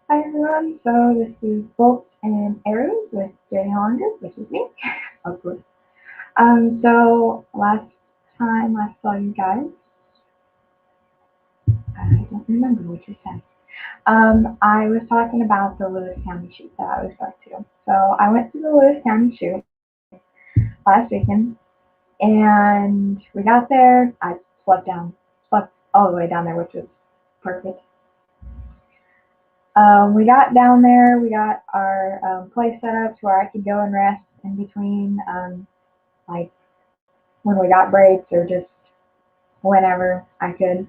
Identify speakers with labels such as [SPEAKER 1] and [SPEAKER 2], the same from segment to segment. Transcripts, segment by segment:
[SPEAKER 1] Hi everyone, so this is Bolts and Arrows with Jenny Hollander, which is me, of course. So last time I saw you guys, I don't remember what you said. I was talking about the Lewis County shoot that I was going to. So I went to the Lewis County shoot last weekend, and we got there. I slept all the way down there, which was perfect. We got down there. We got our place set up to where I could go and rest in between, like when we got breaks or just whenever I could.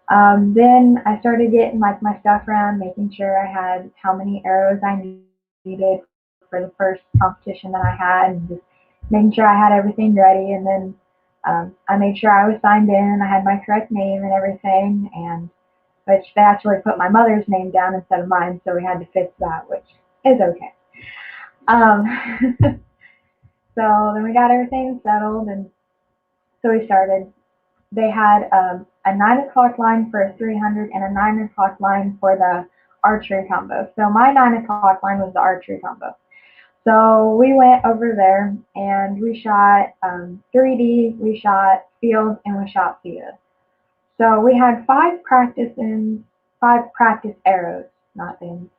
[SPEAKER 1] Then I started getting like my stuff around, making sure I had how many arrows I needed for the first competition that I had, and just making sure I had everything ready. And then I made sure I was signed in. I had my correct name and everything, and which they actually put my mother's name down instead of mine, so we had to fix that, which is okay. Um, so then we got everything settled, and so we started. They had a 9 o'clock line for a 300 and a 9 o'clock line for the archery combo. So my 9 o'clock line was the archery combo. So we went over there and we shot 3D, we shot field, and we shot FITA. So we had five practice arrows, not things.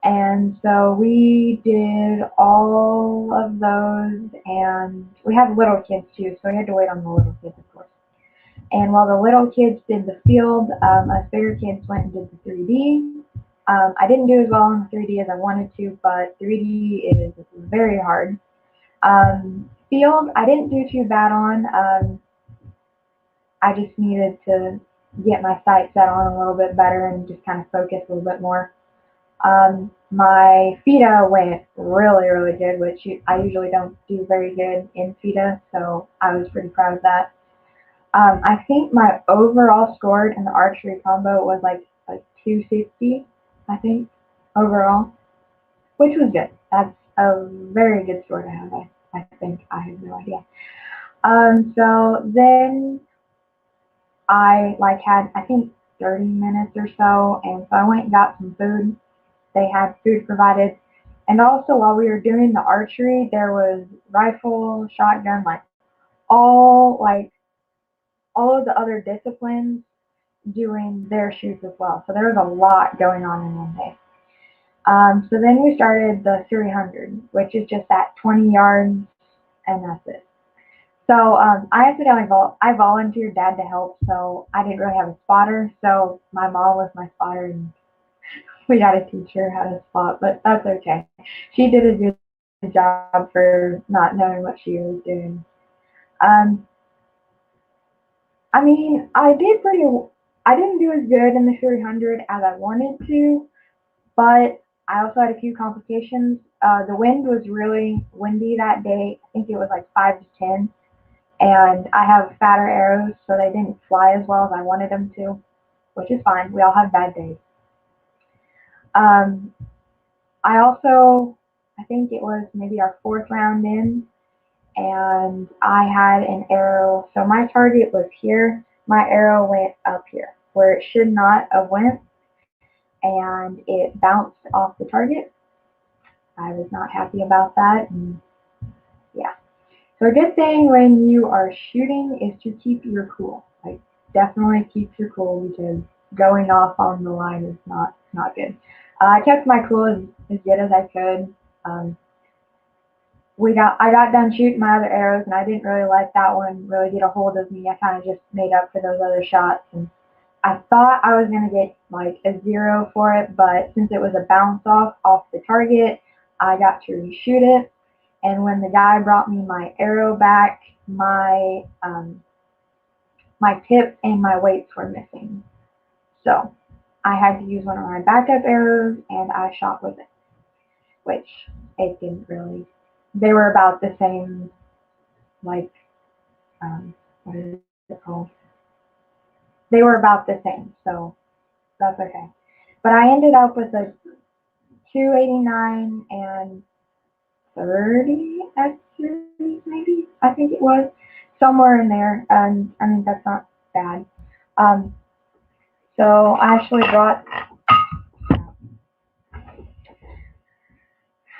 [SPEAKER 1] And so we did all of those, and we had little kids too, so we had to wait on the little kids, of course. And while the little kids did the field, us bigger kids went and did the 3D. I didn't do as well in 3D as I wanted to, but 3D is very hard. Field, I didn't do too bad on. I just needed to get my sight set on a little bit better and just kind of focus a little bit more. My FITA went really, really good, which I usually don't do very good in FITA, so I was pretty proud of that. I think my overall score in the archery combo was like a 260, I think, overall, which was good. That's a very good score to have, I think. I have no idea. So then I like had, I think, 30 minutes or so, and so I went and got some food. They had food provided. And also, while we were doing the archery, there was rifle, shotgun, like all of the other disciplines doing their shoots as well. So there was a lot going on in one day. So then we started the 300, which is just that 20 yards, and that's it. So I accidentally I volunteered dad to help, so I didn't really have a spotter. So my mom was my spotter, and we got to teach her how to spot, but that's okay. She did a good job for not knowing what she was doing. Um, I mean, I didn't do as good in the 300 as I wanted to, but I also had a few complications. The wind was really windy that day. I think it was like 5 to 10, and I have fatter arrows, so they didn't fly as well as I wanted them to, which is fine. We all have bad days. Um, I also, I think it was maybe our fourth round in, and I had an arrow. So my target was here. My arrow went up here, where it should not have went, and it bounced off the target. I was not happy about that, and yeah. So a good thing when you are shooting is to keep your cool. Like definitely keep your cool because going off on the line is not good. I kept my cool as good as I could. Um, we got I got done shooting my other arrows and I didn't really let that one really get a hold of me. I kind of just made up for those other shots, and I thought I was gonna get like a zero for it, but since it was a bounce off the target, I got to reshoot it. And when the guy brought me my arrow back, my tip and my weights were missing. So I had to use one of my backup arrows and I shot with it, which it didn't really. They were about the same, like what is it called? They were about the same, so that's okay. But I ended up with a 289 and 30 X's, maybe I think it was somewhere in there. And I mean that's not bad. Um, so I actually brought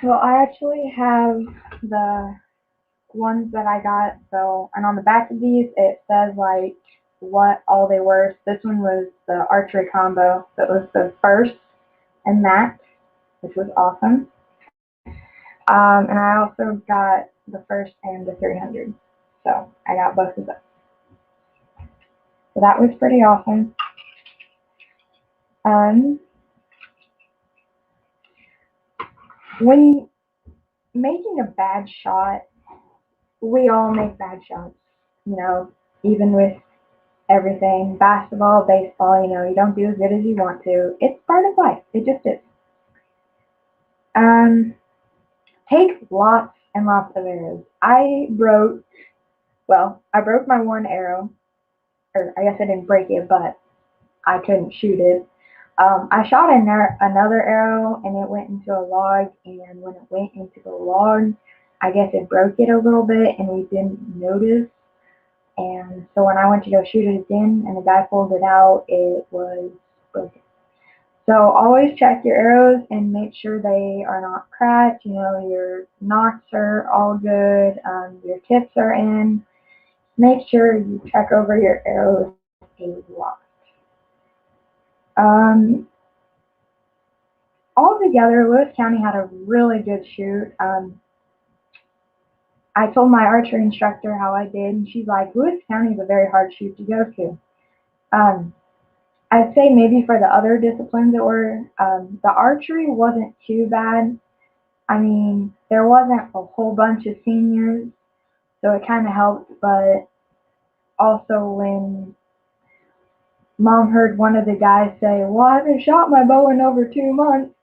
[SPEAKER 1] Well, I actually have the ones that I got. So, and on the back of these, it says like what all they were. This one was the archery combo. So it was the first and that, which was awesome. And I also got the first and the 300. So I got both of those. So that was pretty awesome. Um, when making a bad shot, we all make bad shots. You know, even with everything, basketball, baseball, you don't do as good as you want to. It's part of life. It just is. Um, take lots and lots of arrows. I broke my one arrow, or I guess I didn't break it, but I couldn't shoot it. I shot another arrow and it went into a log, and when it went into the log, I guess it broke it a little bit and we didn't notice. And so when I went to go shoot it again and the guy pulled it out, it was broken. So always check your arrows and make sure they are not cracked. Your nocks are all good. Your tips are in. Make sure you check over your arrows a lot. Um, Altogether, Lewis County had a really good shoot. I told my archery instructor how I did, and she's like, Lewis County is a very hard shoot to go to. Um, I'd say maybe for the other disciplines that were, the archery wasn't too bad. I mean, there wasn't a whole bunch of seniors, so it kind of helped, but also when mom heard one of the guys say, well, I haven't shot my bow in over 2 months.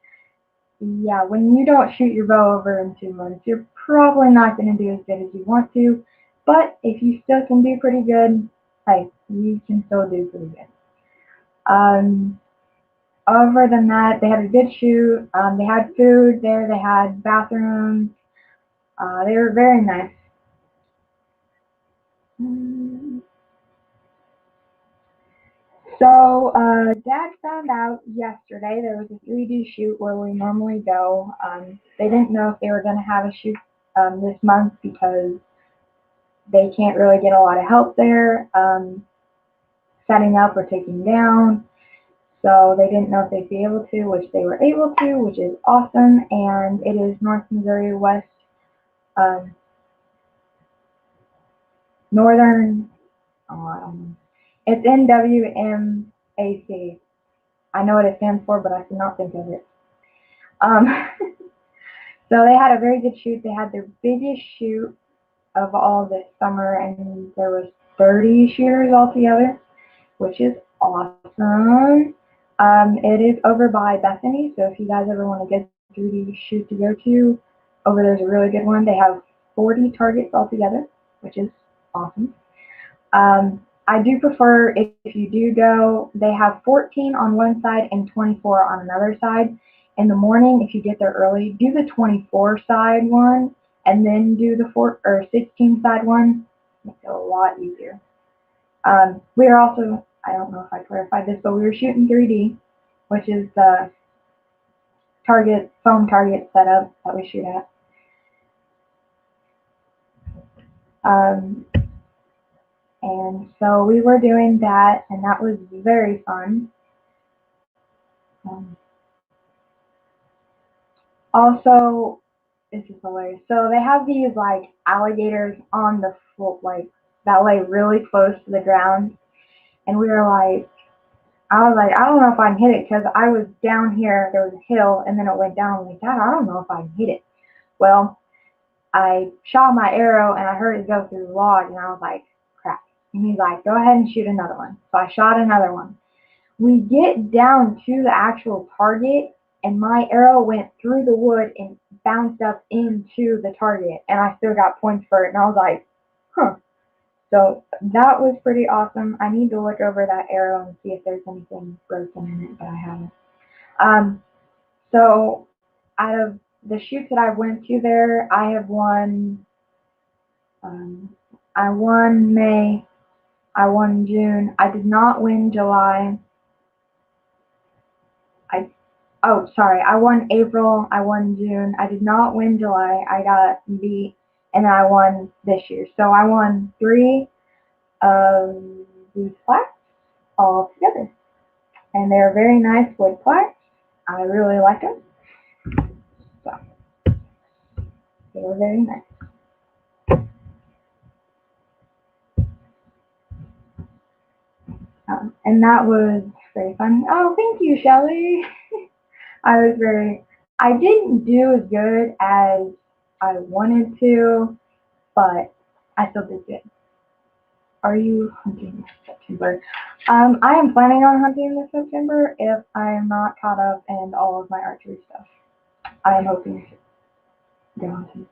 [SPEAKER 1] Yeah, when you don't shoot your bow over in 2 months, you're probably not going to do as good as you want to. But if you still can do pretty good, hey, you can still do pretty good. Um, Other than that, they had a good shoot. They had food there. They had bathrooms. They were very nice. Mm. So, Dad found out yesterday there was a 3D shoot where we normally go. They didn't know if they were going to have a shoot this month because they can't really get a lot of help there setting up or taking down. So they didn't know if they'd be able to, which they were able to, which is awesome. And it is North Missouri West, um, Northern, oh, I don't know. It's NWMAC. I know what it stands for, but I cannot think of it. Um, so they had a very good shoot. They had their biggest shoot of all this summer, and there was 30 shooters altogether, which is awesome. It is over by Bethany, so if you guys ever want a good 3D shoot to go to, over there's a really good one. They have 40 targets altogether, which is awesome. I do prefer if you do go, they have 14 on one side and 24 on another side. In the morning, if you get there early, do the 24 side one and then do the 16 side one. Makes it a lot easier. We are also, I don't know if I clarified this, but we were shooting 3D, which is the foam target setup that we shoot at. Um, and so we were doing that, and that was very fun. Um, Also, this is hilarious. So they have these like alligators on the floor, like that lay really close to the ground, and we were like, I was like, I don't know if I can hit it because I was down here. There was a hill, and then it went down. I'm like, Dad, I don't know if I can hit it. Well, I shot my arrow and I heard it go through the log, and I was like, crap. And he's like, go ahead and shoot another one. So I shot another one. We get down to the actual target, and my arrow went through the wood and bounced up into the target, and I still got points for it. And I was like, huh. So that was pretty awesome. I need to look over that arrow and see if there's anything broken in it, but I haven't. Um, so out of the shoots that I went to there, I have won. Um, I won May. I won June. I did not win July. I Oh, sorry. I won April. I won June. I did not win July. I got beat, and then I won this year. So I won three of these plaques all together, and they're very nice wood plaques. I really like them. So they were very nice. And that was very fun. Oh, thank you, Shelly. I was very. I didn't do as good as I wanted to, but I still did good. Are you hunting this September? I am planning on hunting this September if I am not caught up in all of my archery stuff. I am hoping to go hunting.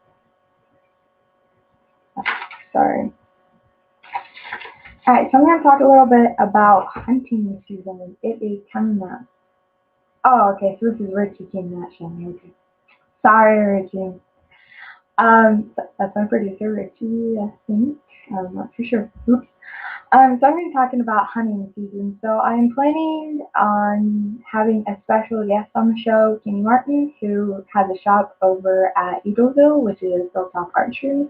[SPEAKER 1] Sorry. Alright, so I'm going to talk a little bit about hunting season. It is coming up. Oh, okay, so this is Richie King, not Shelly. Okay. Sorry, Richie. That's my producer, Richie, I think. I'm not too sure. Oops. So I'm going to be talking about hunting season. So I'm planning on having a special guest on the show, Kenny Martin, who has a shop over at Eagleville, which is Hilltop Archery.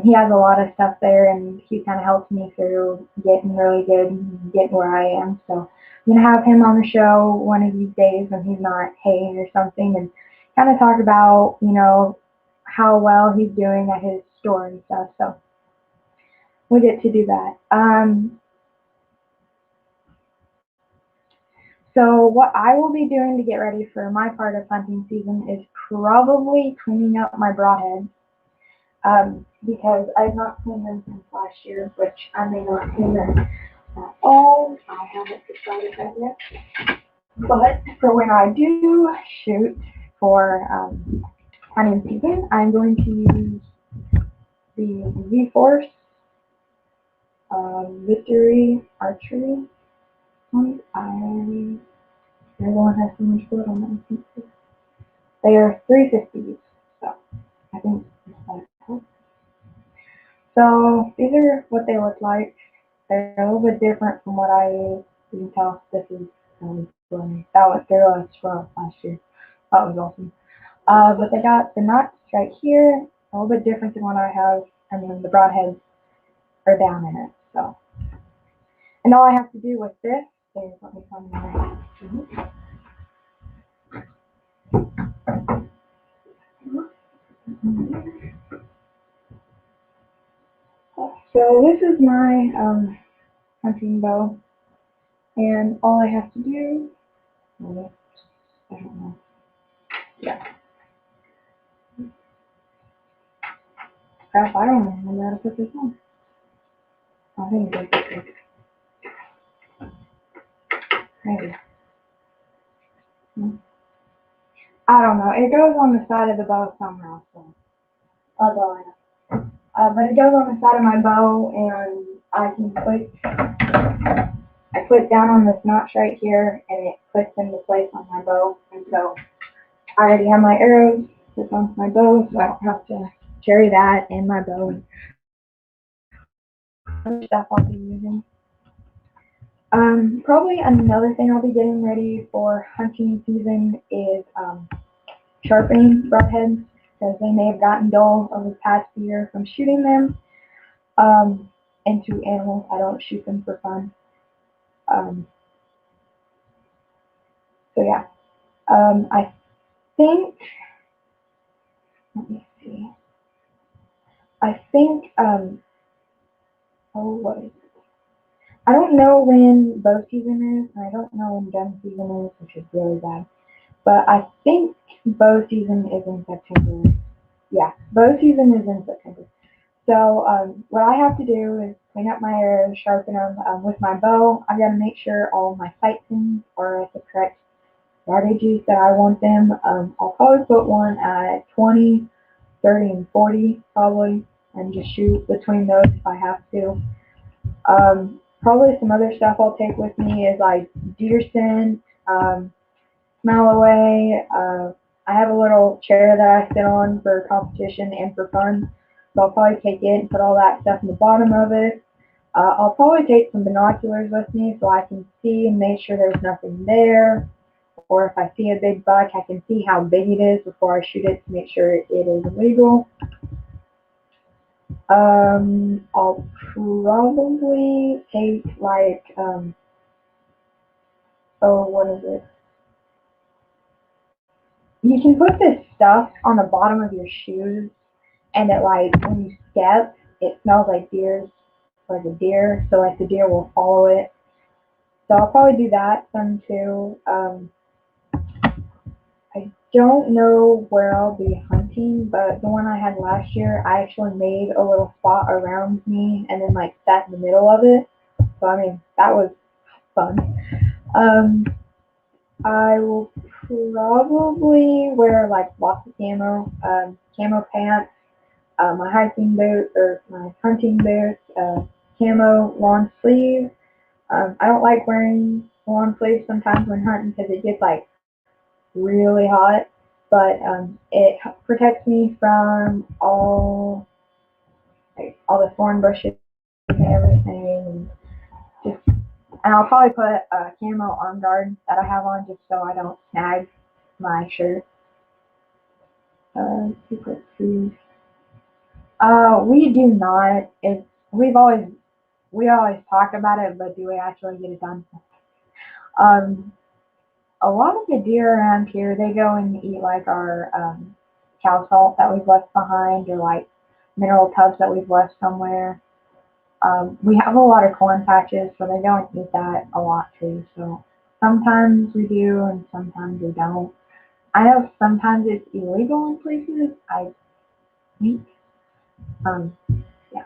[SPEAKER 1] He has a lot of stuff there, and he kind of helped me through getting really good and getting where I am. So I'm going to have him on the show one of these days when he's not haying or something, and kind of talk about, how well he's doing at his store and stuff. So we get to do that. So what I will be doing to get ready for my part of hunting season is probably cleaning up my broadheads, because I've not cleaned them since last year, which I may not clean them at all. I haven't decided that yet. But for when I do shoot for hunting season, I'm going to use the V-Force Victory Archery ones. Everyone has so much blood on them. They are 350s, so I think it's like that. So these are what they look like. They're a little bit different from what I use. You can tell this is that was their last for last year. That was awesome. But they got the nuts right here, a little bit different than what I have, and then the broadheads are down in it. So, and all I have to do with this is let me find my. So this is my hunting bow, and all I have to do, well, I don't know. Yeah, crap, I don't know how to put this on. I think it's like maybe. I don't know. It goes on the side of the bow somehow, so that's all I know. But it goes on the side of my bow, and I click down on this notch right here, and it clicks into place on my bow. And so I already have my arrows clipped onto my bow, so I don't have to carry that in my bow and other stuff I'll be using. Probably another thing I'll be getting ready for hunting season is sharpening broadheads, because they may have gotten dull over the past year from shooting them into animals. I don't shoot them for fun. Um, so yeah, I think. Let me see. I think. Oh, what is it? I don't know when bow season is, and I don't know when gun season is, which is really bad. But I think bow season is in September. Yeah, bow season is in September. So what I have to do is clean up my arrows, sharpen them with my bow. I've got to make sure all my sight pins are at the correct yardages that I want them. I'll probably put one at 20, 30, and 40 probably, and just shoot between those if I have to. Probably some other stuff I'll take with me is like deer scent, smell away. I have a little chair that I sit on for competition and for fun. So I'll probably take it and put all that stuff in the bottom of it. I'll probably take some binoculars with me so I can see and make sure there's nothing there. or if I see a big buck, I can see how big it is before I shoot it to make sure it is legal. I'll probably take like, oh, what is it? You can put this stuff on the bottom of your shoes, and it like when you step, it smells like a deer, so like the deer will follow it. So I'll probably do that some too. I don't know where I'll be hunting, but the one I had last year, I actually made a little spot around me and then like sat in the middle of it. So I mean that was fun. Um, I will probably wear like lots of camo pants, my hiking boots or my hunting boots, camo long sleeves. I don't like wearing long sleeves sometimes when hunting because it gets like really hot, but it protects me from all the thorn bushes and everything. And I'll probably put a camo arm guard that I have on just so I don't snag my shirt. Secret food. We do not. We always talk about it, but do we actually get it done? Um, a lot of the deer around here, they go and eat like our cow salt that we've left behind, or like mineral tubs that we've left somewhere. We have a lot of corn patches, so they go and eat that a lot too. So sometimes we do, and sometimes we don't. I know sometimes it's illegal in places. I think. Um, yeah,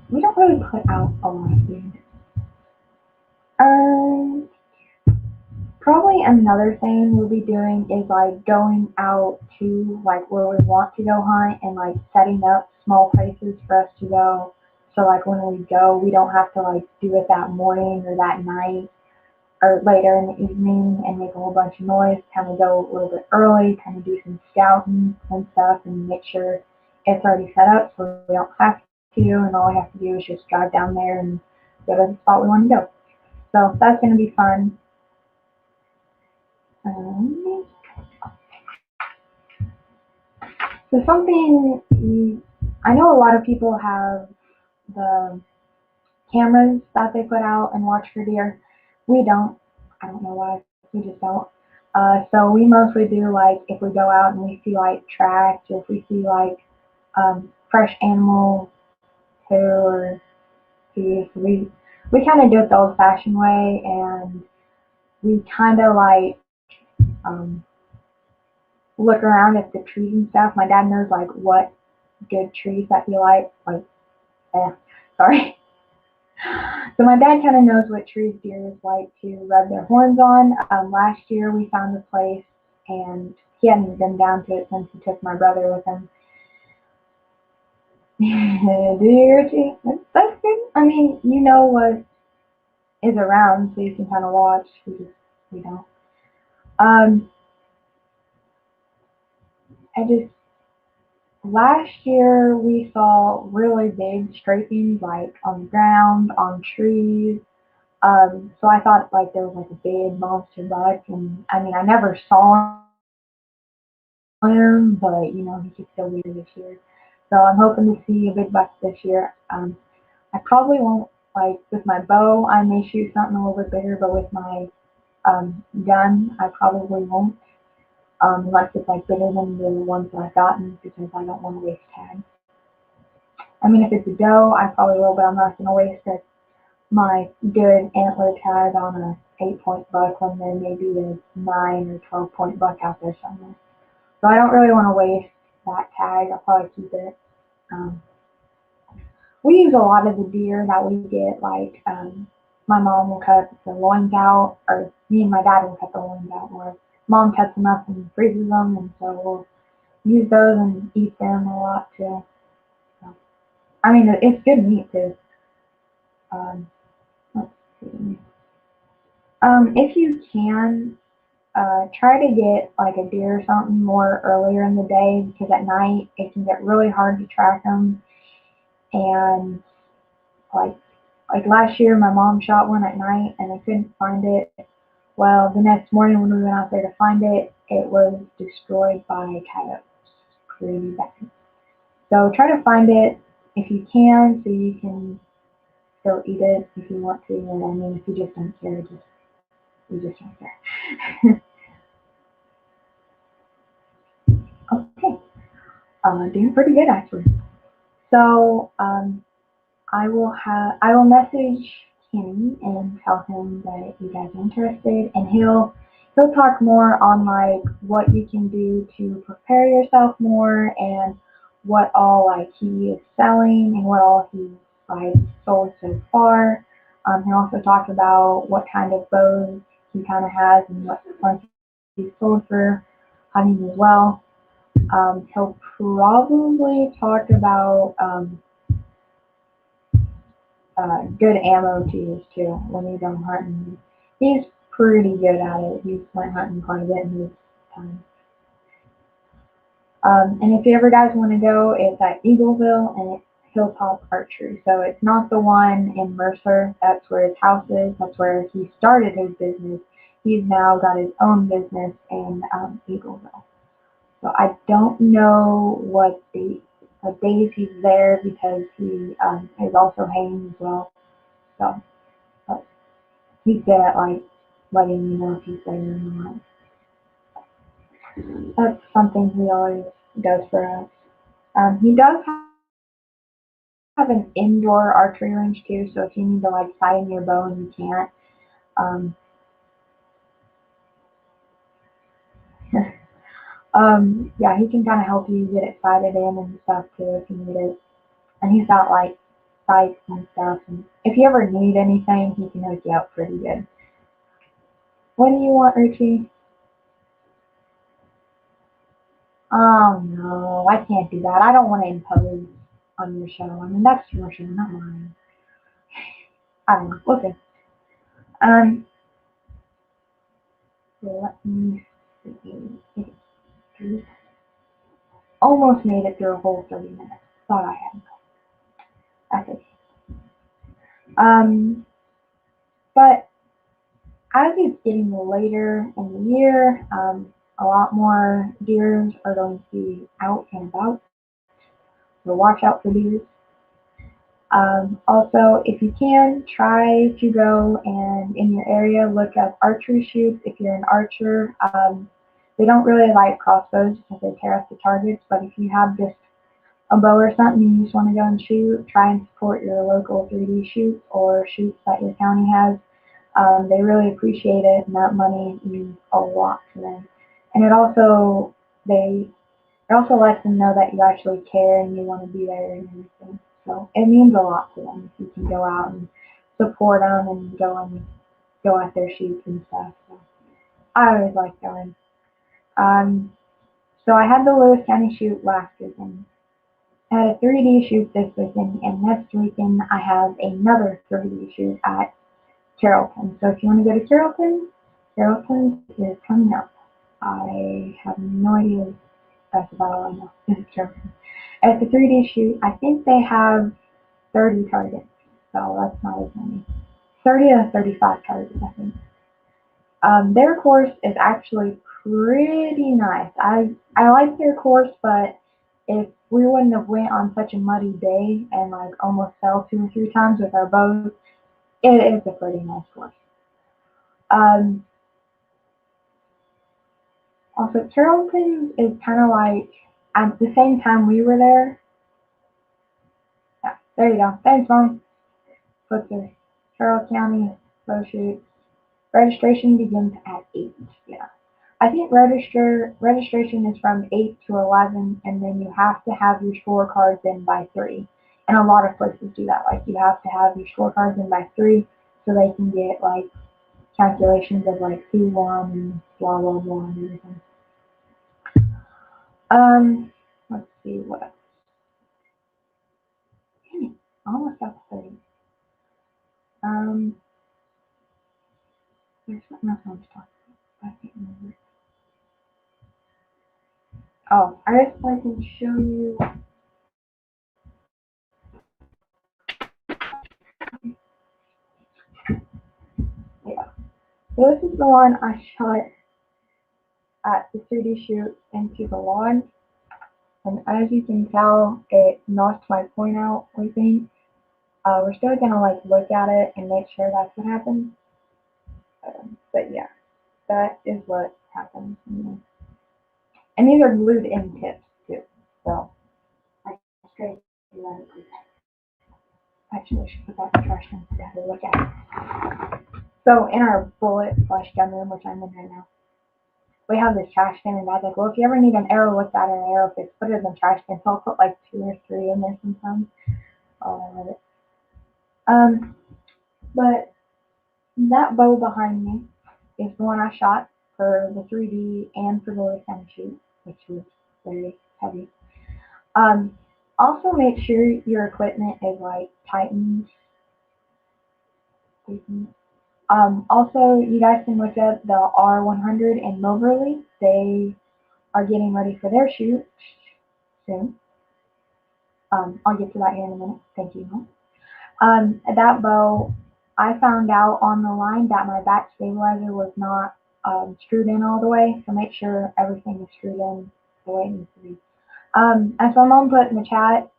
[SPEAKER 1] we don't really put out a lot of food. Um, Probably another thing we'll be doing is like going out to like where we want to go hunt and like setting up small places for us to go. So like when we go, we don't have to like do it that morning or that night or later in the evening and make a whole bunch of noise. Kind of go a little bit early, kind of do some scouting and stuff and make sure it's already set up so we don't have to. And all we have to do is just drive down there and go to the spot we want to go. So that's going to be fun. Um, So I know a lot of people have the cameras that they put out and watch for deer. We don't. I don't know why. We just don't. So we mostly do like if we go out and we see like tracks, or if we see like fresh animals too, or beef. We kind of do it the old-fashioned way, and we kind of like um, look around at the trees and stuff. My dad knows like what good trees that he likes. Like, sorry. So my dad kind of knows what trees deer like to rub their horns on. Last year we found a place, and he hadn't been down to it since he took my brother with him. Deer, that's good. I mean, you know what is around, so you can kind of watch. We don't. Um, I just Last year we saw really big scrapings like on the ground, on trees. So I thought like there was like a big monster buck, and I mean I never saw him, but you know he could still be this year. So I'm hoping to see a big buck this year. I probably won't like with my bow. I may shoot something a little bit bigger, but with my gun, I probably won't. Unless it's like bigger than the ones that I've gotten, because I don't want to waste tags. I mean, if it's a doe, I probably will, but I'm not going to waste my good antler tag on a 8-point buck when there may be a 9 or 12-point buck out there somewhere. So I don't really want to waste that tag. I'll probably keep it. Um, we use a lot of the deer that we get. Like my mom will cut the loins out, or me and my dad will cut the loins out. Or mom cuts them up and freezes them, and so we'll use those and eat them a lot too. So, I mean, it's good meat too. Um, let's see. If you can, try to get like a deer or something more earlier in the day, because at night it can get really hard to track them, and like Like last year, my mom shot one at night and I couldn't find it. Well, the next morning when we went out there to find it, it was destroyed by coyotes. Pretty bad. So try to find it if you can, so you can still eat it if you want to. And I mean, if you just don't care, you just don't care. Okay, doing pretty good actually. So I will message Kenny and tell him that you guys are interested, and he'll talk more on like what you can do to prepare yourself more and what all like he is selling and what all he's like sold so far. He'll also talk about what kind of bows he kind of has and what ones he's sold for hunting as well. He'll probably talk about good ammo to use too when you go hunting. He's pretty good at it. He's went hunting quite a bit in his time. And if you ever guys want to go, it's at Eagleville and it's Hilltop Archery. So it's not the one in Mercer. That's where his house is. That's where he started his business. He's now got his own business in Eagleville. So I don't know what days he's there because he is also haying as well. So but he's good at like letting you know if he's there or not. That's something he always does for us. He does have an indoor archery range too, so if you need to like sight in your bow and you can't, um, yeah, he can kind of help you get it sighted in and stuff too if you need it. And he's got like sights and stuff. And if you ever need anything, he can hook you up pretty good. What do you want, Richie? Oh no, I can't do that. I don't want to impose on your show. I mean, that's your show, not mine. I don't know. Okay. Um, so let me see. Almost made it through a whole 30 minutes. Thought I had. That's it. Um, but as it's getting later in the year, a lot more deers are going to be out and about. So watch out for deers. Also, if you can, try to go and in your area look up archery shoots. If you're an archer, they don't really like crossbows because they tear up the targets. But if you have just a bow or something and you just want to go and shoot, try and support your local 3D shoots or shoots that your county has. They really appreciate it, and that money means a lot to them. And they it also lets them know that you actually care and you want to be there and everything. So it means a lot to them if you can go out and support them and go at their shoots and stuff. So I always like going. Um, so I had the Lewis County shoot last weekend. I had a 3D shoot this weekend, and next weekend I have another 3D shoot at Carrollton. So if you want to go to Carrollton, Carrollton is coming up. I have no idea. That's about all I know. It's Carrollton. It's a 3D shoot. I think they have 30 targets, so that's not as many. 30 to 35 targets, I think. Their course is actually pretty nice. I like their course, but if we wouldn't have went on such a muddy day and like almost fell 2 or 3 times with our bows, it is a pretty nice course. Um, Also, Carrollton is kind of like at the same time we were there. Yeah, there you go. Thanks, Mom. Put the Carroll County bow shoot. Registration begins at 8. Yeah. I think registration is from 8 to 11, and then you have to have your scorecards in by 3. And a lot of places do that. Like, you have to have your scorecards in by 3 so they can get, like, calculations of, like, who won and blah, blah, blah, and everything. Let's see what else. Dang it, almost got to 30. Um, there's something else I want to talk about. I can't remember. Oh, I just like to show you. So this is the one I shot at the 3D shoot into the lawn. And as you can tell, it knocked my point out, we think. We're still gonna like look at it and make sure that's what happened. But yeah, that is what happened. And these are glued in tips too. So I straight let it. Actually, I should put that in the trash can to have a look at it. So in our bullet slash gun room, which I'm in right now, we have this trash can, and Dad's like, well, if you ever need an arrow looked at or an arrow fixed, put it in the trash can. So I'll put like 2 or 3 in there sometimes. Oh, I love it. But that bow behind me is the one I shot for the 3D and for the Lycan shoot, which was very heavy. Um, Also make sure your equipment is like tightened. Also, you guys can look up the R100 in Moberly. They are getting ready for their shoot soon. I'll get to that here in a minute. Thank you, Mom. That bow, I found out on the line that my back stabilizer was not screwed in all the way, so make sure everything is screwed in the way it needs to be. As my mom put in the chat,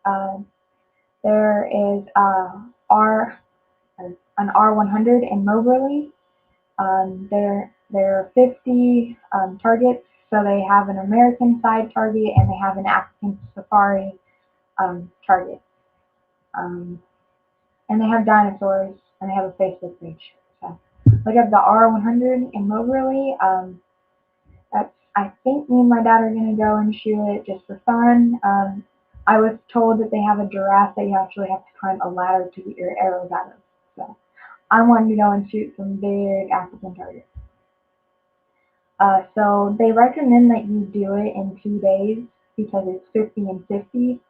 [SPEAKER 1] there is an R100 in Moberly. There are 50 targets, so they have an American side target and they have an African safari target. And they have dinosaurs and they have a Facebook page. So look up the R100 in Moberly. That's, I think me and my dad are gonna go and shoot it just for fun. I was told that they have a giraffe that you actually have to climb a ladder to get your arrows out of. So I wanted to go and shoot some big African targets. So they recommend that you do it in 2 days because it's 50 and 50.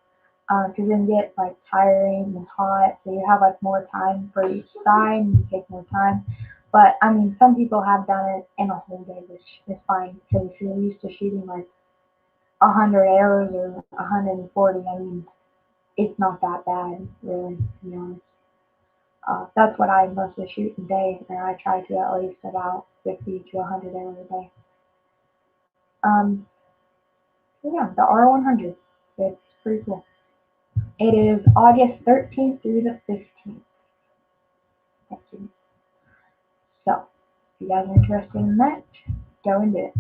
[SPEAKER 1] Because then it gets like tiring and hot, so you have like more time for each side and you take more time. But I mean, some people have done it in a whole day, which is fine because if you're used to shooting like 100 arrows or 140, I mean, it's not that bad, really, to be honest. That's what I mostly shoot in a day, and I try to at least about 50 to 100 arrows a day. So yeah, the R100, it's pretty cool. It is August 13th through the 15th. Thank you. So, if you guys are interested in that, go and do it.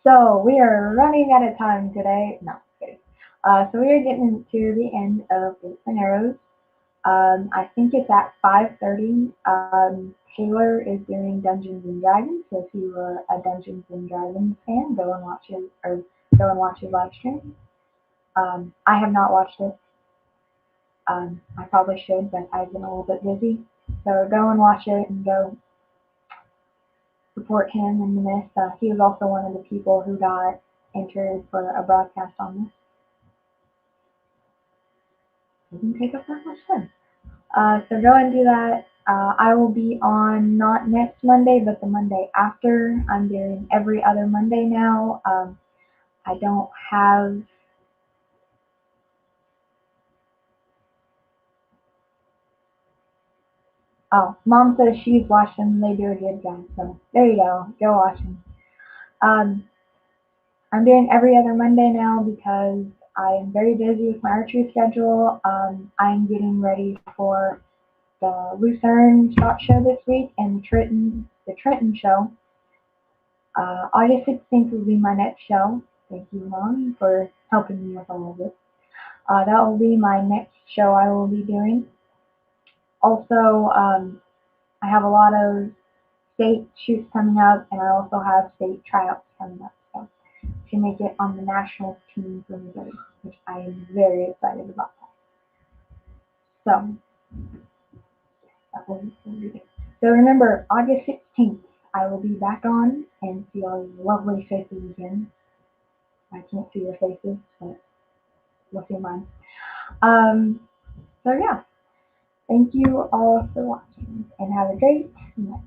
[SPEAKER 1] So, we are running out of time today. No, kidding. So we are getting to the end of Boots and Arrows. I think it's at 5:30. Taylor is doing Dungeons and Dragons, so if you are a Dungeons and Dragons fan, go and watch it or go and watch his live stream. I have not watched it. I probably should, but I've been a little bit busy. So go and watch it and go support him in this. He was also one of the people who got entered for a broadcast on this. It didn't take up that much time. So go and do that. I will be on not next Monday, but the Monday after. I'm doing every other Monday now. I don't have. Oh, Mom says she's watched them. They do a good job. So there you go. Go watch them. I'm doing every other Monday now because I am very busy with my archery schedule. I'm getting ready for the Lucerne Shot Show this week and the Trenton Show. August 16th will be my next show. Thank you, Mom, for helping me with all of this. That will be my next show I will be doing. Also, I have a lot of state shoots coming up, and I also have state tryouts coming up. So to make it on the national team for Missouri, which I am very excited about that. So that will be it. So remember, August 16th, I will be back on and see all your lovely faces again. I can't see your faces, but you'll see mine. So yeah, thank you all for watching and have a great night.